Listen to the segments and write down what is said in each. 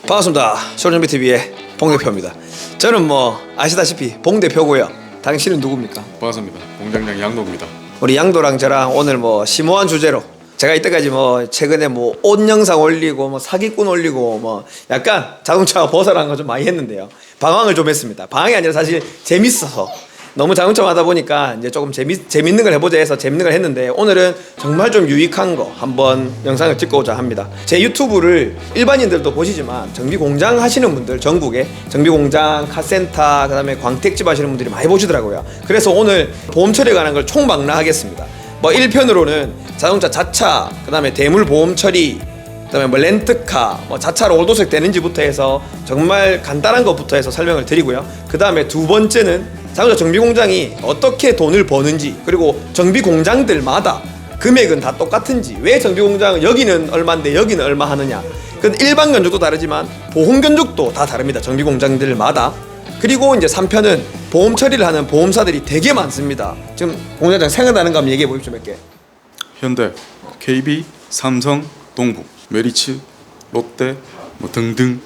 반갑습니다. 쇼준비TV의 봉대표입니다. 저는 뭐 아시다시피 봉대표고요. 당신은 누굽니까? 반갑습니다. 공장장 양도입니다. 우리 양도랑 저랑 오늘 뭐 심오한 주제로 제가 이때까지 뭐 최근에 뭐 옷 영상 올리고 뭐 사기꾼 올리고 뭐 약간 자동차 벗어난 거 좀 많이 했는데요. 방황을 좀 했습니다. 방황이 아니라 사실 재밌어서 너무 자동차 하다 보니까 이제 조금 재밌는 걸 해보자 해서 재밌는 걸 했는데 오늘은 정말 좀 유익한 거 한번 영상을 찍고자 합니다. 제 유튜브를 일반인들도 보시지만 정비 공장 하시는 분들, 전국에 정비 공장, 카센터, 그다음에 광택집 하시는 분들이 많이 보시더라고요. 그래서 오늘 보험 처리에 관한 걸 총망라하겠습니다. 뭐 1편으로는 자동차 자차, 그다음에 대물 보험 처리, 그다음에 뭐 렌트카, 뭐 자차로 올도색 되는지부터 해서 정말 간단한 것부터 해서 설명을 드리고요. 그다음에 두 번째는 자동차 정비 공장이 어떻게 돈을 버는지, 그리고 정비 공장들마다 금액은 다 똑같은지, 왜 정비 공장은 여기는 얼마인데 여기는 얼마 하느냐. 그 일반 견적도 다르지만 보험 견적도 다 다릅니다. 정비 공장들마다. 그리고 이제 3편은 보험 처리를 하는 보험사들이 되게 많습니다. 지금 공장장 생각나는 거 한번 얘기해 보십시오. 몇 개. 현대, KB, 삼성, 동부, 메리츠, 롯데 뭐 등등.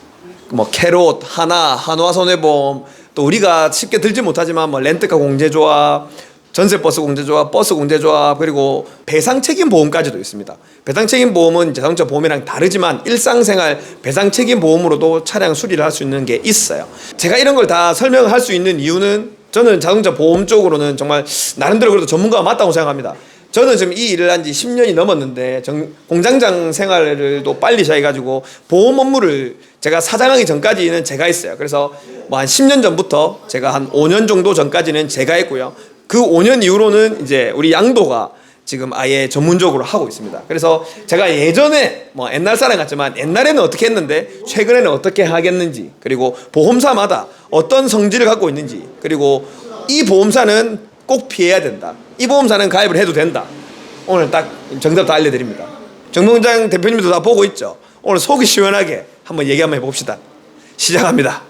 뭐 캐롯, 하나, 한화손해보험, 또 우리가 쉽게 들지 못하지만 뭐 렌트카 공제조합, 전세버스 공제조합, 버스 공제조합, 그리고 배상책임보험까지도 있습니다. 배상책임보험은 자동차 보험이랑 다르지만 일상생활 배상책임보험으로도 차량 수리를 할 수 있는 게 있어요. 제가 이런 걸 다 설명할 수 있는 이유는 저는 자동차 보험 쪽으로는 정말 나름대로 그래도 전문가가 맞다고 생각합니다. 저는 지금 이 일을 한 지 10년이 넘었는데 공장장 생활을 또 빨리 시작해가지고 보험 업무를 제가 사장하기 전까지는 제가 했어요. 그래서 뭐 한 10년 전부터 제가 한 5년 정도 전까지는 제가 했고요. 그 5년 이후로는 이제 우리 양도가 지금 아예 전문적으로 하고 있습니다. 그래서 제가 예전에 뭐 옛날 사람 같지만 옛날에는 어떻게 했는데 최근에는 어떻게 하겠는지, 그리고 보험사마다 어떤 성질을 갖고 있는지, 그리고 이 보험사는 꼭 피해야 된다, 이 보험사는 가입을 해도 된다, 오늘 딱 정답 다 알려드립니다. 정봉장 대표님도 다 보고 있죠. 오늘 속이 시원하게 한번 얘기 한번 해봅시다. 시작합니다.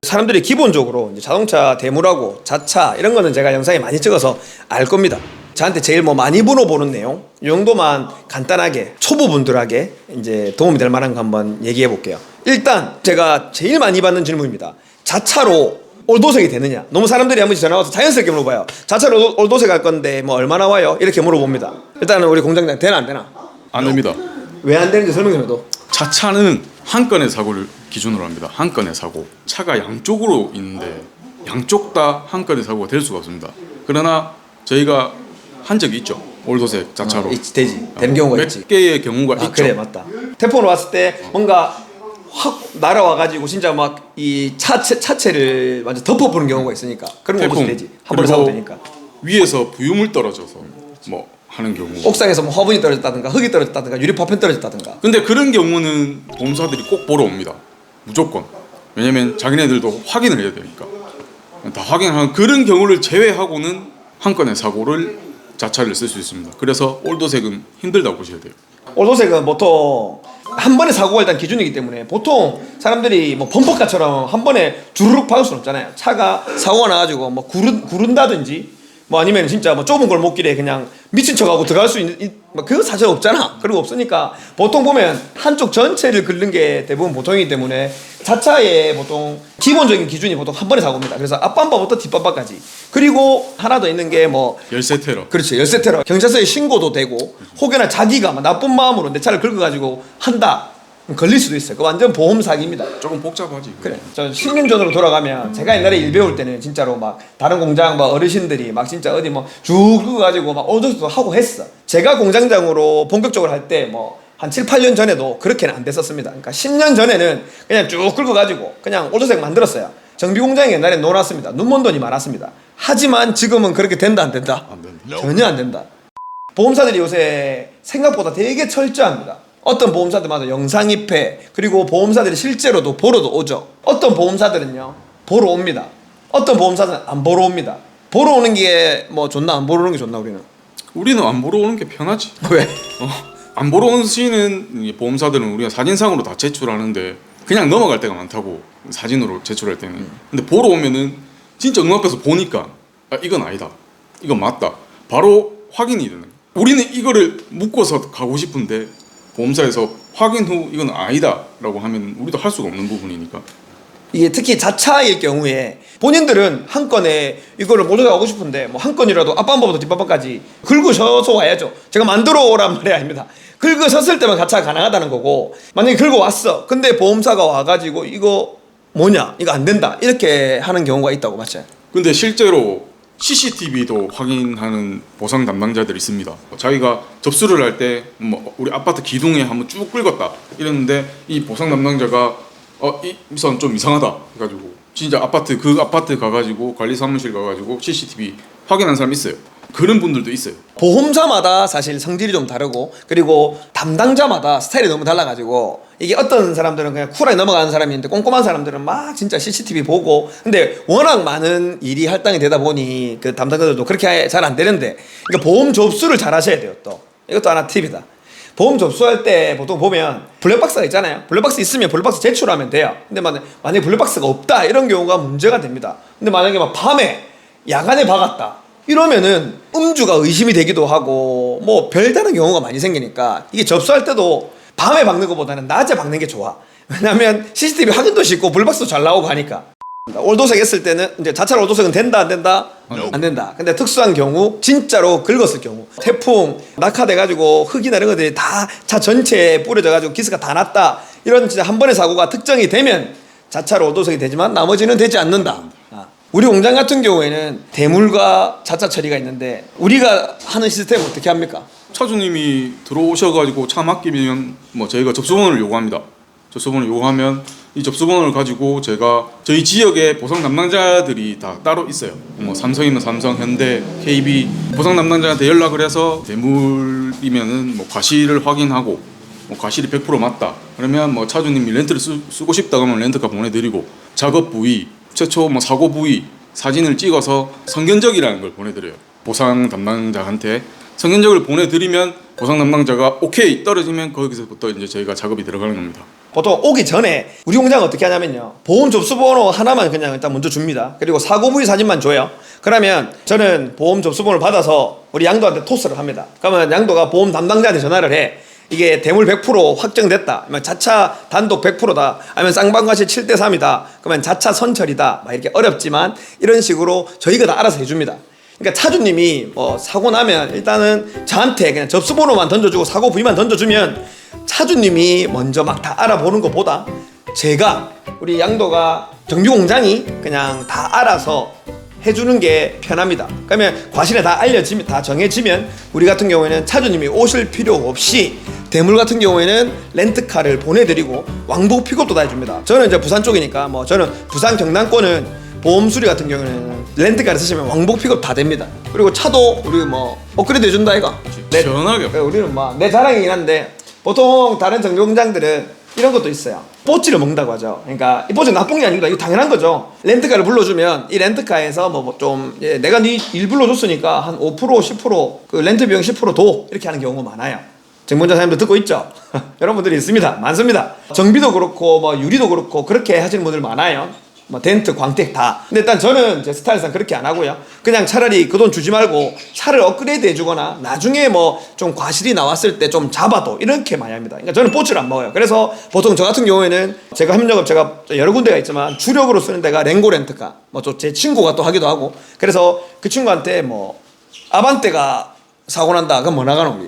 사람들이 기본적으로 이제 자동차 대물하고 자차 이런 거는 제가 영상에 많이 찍어서 알 겁니다. 저한테 제일 뭐 많이 물어보는 내용, 이 정도만 간단하게 초보분들에게 이제 도움이 될 만한 거 한번 얘기해 볼게요. 일단 제가 제일 많이 받는 질문입니다. 자차로 올도색이 되느냐. 너무 사람들이 한 번씩 전화 와서 자연스럽게 물어봐요. 자차로 올도색 할 건데 뭐 얼마나 와요? 이렇게 물어봅니다. 일단은 우리 공장장 되나 안 되나? 안 됩니다. 왜 안 되는지 설명 좀 해도. 자차는 한 건의 사고를 기준으로 합니다. 한 건의 사고. 차가 양쪽으로 있는데 양쪽 다 한 건의 사고가 될 수가 없습니다. 그러나 저희가 한 적이 있죠. 올도색 자차로. 되지. 되는 경우가 있지. 몇 개의 경우가 있죠. 그래, 맞다. 태풍으로 왔을 때 뭔가 확 날아와가지고 진짜 막 이 차체를 완전 덮어부는 경우가 있으니까 그런 거 보시면 되지. 한 번에 사고 되니까. 위에서 부유물 떨어져서 뭐 하는 경우. 옥상에서 뭐 화분이 떨어졌다든가 흙이 떨어졌다든가 유리 파편 떨어졌다든가. 근데 그런 경우는 보험사들이 꼭 보러 옵니다. 무조건. 왜냐면 자기네들도 확인을 해야 되니까. 다 확인하는 그런 경우를 제외하고는 한 건의 사고를 자차를 쓸 수 있습니다. 그래서 올도색은 힘들다고 보셔야 돼요. 올도색은 보통 한 번에 사고가 일단 기준이기 때문에 보통 사람들이 뭐 범퍼카처럼 한 번에 주르륵 박을 수는 없잖아요. 차가 사고가 나가지고 뭐 구른다든지 뭐 아니면 진짜 뭐 좁은 골목길에 그냥 미친 척하고 들어갈 수 있는 그거 사실 없잖아. 그런 거 없으니까 보통 보면 한쪽 전체를 긁는 게 대부분 보통이기 때문에 자차의 보통 기본적인 기준이 보통 한 번에 사고입니다. 그래서 앞범퍼부터 뒷범퍼까지. 그리고 하나 더 있는 게 뭐 열쇠 테러. 그렇지, 열쇠 테러. 경찰서에 신고도 되고 혹여나 자기가 막 나쁜 마음으로 내 차를 긁어가지고 한다, 걸릴 수도 있어요. 그 완전 보험 사기입니다. 조금 복잡하지. 그래. 저 10년 전으로 돌아가면 제가 옛날에 일 배울 때는 진짜로 막 다른 공장 막 어르신들이 막 진짜 어디 뭐 쭉 긁어가지고 막 올도색도 하고 했어. 제가 공장장으로 본격적으로 할 때 뭐 한 7, 8년 전에도 그렇게는 안 됐었습니다. 그러니까 10년 전에는 그냥 쭉 긁어가지고 그냥 올도색 만들었어요. 정비 공장이 옛날에 놀았습니다. 눈먼 돈이 많았습니다. 하지만 지금은 그렇게 된다 안 된다? 안 된다. 전혀 안 된다. 보험사들이 요새 생각보다 되게 철저합니다. 어떤 보험사들마다 영상 입회, 그리고 보험사들이 실제로도 보러도 오죠. 어떤 보험사들은요 보러 옵니다. 어떤 보험사들은 안 보러 옵니다. 보러 오는 게 뭐 좋나 안 보러 오는 게 좋나? 우리는 안 보러 오는 게 편하지. 왜? 안 보러 오시는 보험사들은 우리가 사진상으로 다 제출하는데 그냥 넘어갈 때가 많다고, 사진으로 제출할 때는. 근데 보러 오면은 진짜 눈앞에서 보니까 아, 이건 아니다, 이건 맞다, 바로 확인이 되는 거야. 우리는 이거를 묶어서 가고 싶은데 보험사에서 확인 후 이건 아니다라고 하면 우리도 할 수가 없는 부분이니까. 이게 특히 자차일 경우에 본인들은 한 건에 이거를 모두 가고 싶은데 뭐 한 건이라도 앞반법부터 뒷반법까지 긁으셔서 와야죠. 제가 만들어 오란 말이 아닙니다. 긁으셨을 때만 자차가 가능하다는 거고, 만약에 긁어 왔어. 근데 보험사가 와가지고 이거 뭐냐, 이거 안 된다, 이렇게 하는 경우가 있다고. 맞죠? 근데 실제로 CCTV도 확인하는 보상 담당자들이 있습니다. 자기가 접수를 할 때 뭐 우리 아파트 기둥에 한번 쭉 긁었다 이랬는데 이 보상 담당자가 이 선 좀 이상하다 해가지고 진짜 그 아파트 가가지고 관리 사무실 가가지고 CCTV 확인한 사람 있어요. 그런 분들도 있어요. 보험사마다 사실 성질이 좀 다르고, 그리고 담당자마다 스타일이 너무 달라가지고, 이게 어떤 사람들은 그냥 쿨하게 넘어가는 사람이 있는데 꼼꼼한 사람들은 막 진짜 CCTV 보고, 근데 워낙 많은 일이 할당이 되다 보니 그 담당자들도 그렇게 잘 안 되는데, 그러니까 보험 접수를 잘 하셔야 돼요. 또 이것도 하나 팁이다. 보험 접수할 때 보통 보면 블랙박스가 있잖아요. 블랙박스 있으면 블랙박스 제출하면 돼요. 근데 만약에 블랙박스가 없다, 이런 경우가 문제가 됩니다. 근데 만약에 막 밤에 야간에 박았다 이러면은 음주가 의심이 되기도 하고 뭐 별다른 경우가 많이 생기니까, 이게 접수할 때도 밤에 박는 것보다는 낮에 박는 게 좋아. 왜냐면 CCTV 확인도 쉽고 블랙박스도 잘 나오고 하니까. 올도색 했을 때는 이제 자차로 올도색은 된다 안 된다? 안 된다. 근데 특수한 경우, 진짜로 긁었을 경우, 태풍 낙하돼가지고 흙이나 이런 것들이 다 차 전체에 뿌려져가지고 기스가 다 났다, 이런 진짜 한 번의 사고가 특정이 되면 자차로 올도색이 되지만 나머지는 되지 않는다. 우리 공장 같은 경우에는 대물과 자차 처리가 있는데, 우리가 하는 시스템은 어떻게 합니까? 차주님이 들어오셔가지고 차 맡기면 뭐 저희가 접수번호를 요구합니다. 접수번호를 요구하면 이 접수번호를 가지고 제가 저희 지역에 보상 담당자들이 다 따로 있어요. 뭐 삼성이면 삼성, 현대, KB 보상 담당자한테 연락을 해서 대물이면은 뭐 과실을 확인하고, 뭐 과실이 100% 맞다 그러면 뭐 차주님이 렌트를 쓰고 싶다 그러면 렌트카 보내드리고, 작업 부위, 최초 뭐 사고 부위 사진을 찍어서 성견적이라는 걸 보내드려요. 보상 담당자한테 성견적을 보내드리면 보상 담당자가 오케이 떨어지면 거기서부터 이제 저희가 작업이 들어가는 겁니다. 보통 오기 전에 우리 공장은 어떻게 하냐면요, 보험 접수번호 하나만 그냥 일단 먼저 줍니다. 그리고 사고 부위 사진만 줘요. 그러면 저는 보험 접수번호를 받아서 우리 양도한테 토스를 합니다. 그러면 양도가 보험 담당자한테 전화를 해. 이게 대물 100% 확정됐다, 아니면 자차 단독 100%다, 아니면 쌍방과실 7대3이다, 그러면 자차 선처리다, 막 이렇게 어렵지만 이런 식으로 저희가 다 알아서 해줍니다. 그러니까 차주님이 뭐 사고 나면 일단은 저한테 그냥 접수번호만 던져주고 사고 부위만 던져주면 차주님이 먼저 막 다 알아보는 것보다 제가, 우리 양도가 정비 공장이 그냥 다 알아서 해주는 게 편합니다. 그러면 과실에 다 알려지면, 다 정해지면 우리 같은 경우에는 차주님이 오실 필요 없이 대물 같은 경우에는 렌트카를 보내드리고 왕복 픽업도 다 해줍니다. 저는 이제 부산 쪽이니까 뭐 저는 부산 경남권은 보험 수리 같은 경우에는 렌트카를 쓰시면 왕복 픽업 다 됩니다. 그리고 차도 우리 뭐 업그레이드 해준다 이거. 시원하게. 우리는 뭐 내 자랑이긴 한데, 보통 다른 정비 공장들은 이런 것도 있어요. 뽀찌를 먹는다고 하죠. 그러니까 이 뽀찌는 나쁜 게 아닙니다. 이거 당연한 거죠. 렌트카를 불러주면 이 렌트카에서 뭐 좀 내가 네 일 불러줬으니까 한 5% 10% 그 렌트 비용 10% 도, 이렇게 하는 경우가 많아요. 정보자 사장님도 듣고 있죠? 여러분들이 있습니다. 많습니다. 정비도 그렇고 뭐 유리도 그렇고 그렇게 하시는 분들 많아요. 뭐 덴트, 광택 다. 근데 일단 저는 제 스타일상 그렇게 안 하고요. 그냥 차라리 그 돈 주지 말고 차를 업그레이드 해주거나 나중에 뭐 좀 과실이 나왔을 때 좀 잡아도, 이렇게 많이 합니다. 그러니까 저는 뽀치를 안 먹어요. 그래서 보통 저 같은 경우에는 제가 협력업체가 여러 군데가 있지만 주력으로 쓰는 데가 랭고 렌트카, 뭐 또 제 친구가 또 하기도 하고, 그래서 그 친구한테 뭐 아반떼가 사고 난다 그럼 뭐 나가는 우리?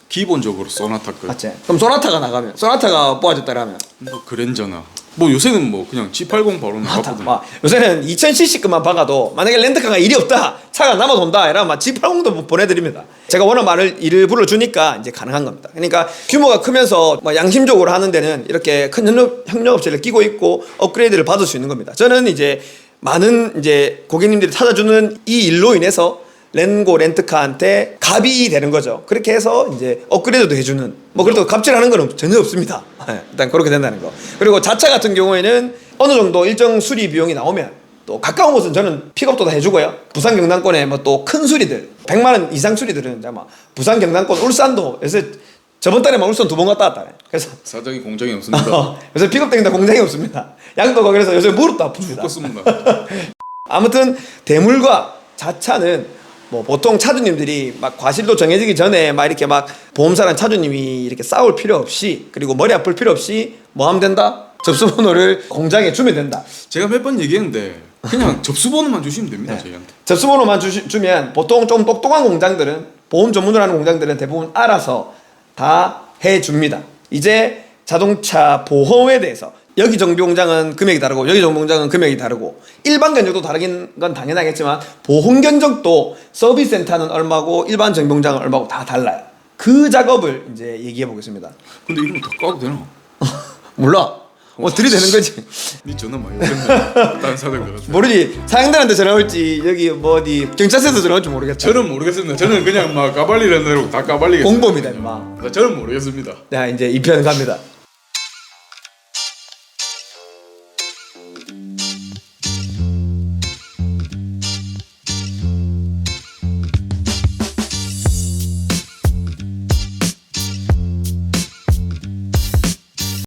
기본적으로 소나타 거. 맞지? 그럼 소나타가 나가면, 소나타가 뽑아졌다라면 뭐 그랜저나 뭐 요새는 뭐 그냥 G80 바로 나왔거든요. 요새는 2000cc급만 박아도 만약에 렌트카가 일이 없다, 차가 남아 돈다 이러면 막 G80도 보내드립니다. 제가 워낙 많은 일을 불러주니까 이제 가능한 겁니다. 그러니까 규모가 크면서 뭐 양심적으로 하는 데는 이렇게 큰 협력업체를 끼고 있고 업그레이드를 받을 수 있는 겁니다. 저는 이제 많은 이제 고객님들이 찾아주는 이 일로 인해서 렌고 렌트카한테 갑이 되는 거죠. 그렇게 해서 이제 업그레이드도 해주는, 뭐 그래도 갑질하는 건 전혀 없습니다. 일단 그렇게 된다는 거. 그리고 자차 같은 경우에는 어느 정도 일정 수리 비용이 나오면, 또 가까운 곳은 저는 픽업도 다 해주고요. 부산 경남권에 뭐 또 큰 수리들 100만 원 이상 수리들은 이제 막 부산 경남권 울산도 요새 저번 달에 막 울산 2번 갔다 왔다. 그래서 사장이 공장이 없습니다. 요새 픽업땡다 공장이 없습니다. 양도가 그래서 요새 무릎도 아픕니다. 죽겠습니다. 아무튼 대물과 자차는 뭐 보통 차주님들이 막 과실도 정해지기 전에 막 이렇게 막 보험사랑 차주님이 이렇게 싸울 필요 없이 그리고 머리 아플 필요 없이 뭐 하면 된다? 접수번호를 공장에 주면 된다. 제가 몇 번 얘기했는데 그냥 접수번호만 주시면 됩니다. 네. 저희한테. 접수번호만 주면 보통 좀 똑똑한 공장들은 보험 전문을 하는 공장들은 대부분 알아서 다 해줍니다. 이제 자동차 보험에 대해서 여기 정비공장은 금액이 다르고 여기 정비공장은 금액이 다르고 일반 견적도 다르긴 건 당연하겠지만 보험 견적도 서비스 센터는 얼마고 일반 정비공장은 얼마고 다 달라요. 그 작업을 이제 얘기해 보겠습니다. 근데 이러면 다 까도 되나? 몰라. 뭐 들이대는 거지. 니 전화 많이 오겠네. 다른 사람들한테. 모르지. 사장들한테 전화 올지 여기 뭐 어디 경찰서에서 전화 올지 모르겠다. 저는 모르겠습니다. 저는 그냥 막 까발리는 대로 다 까발리겠습니다. 공범이다 임마. 저는 모르겠습니다. 자 이제 2편 갑니다.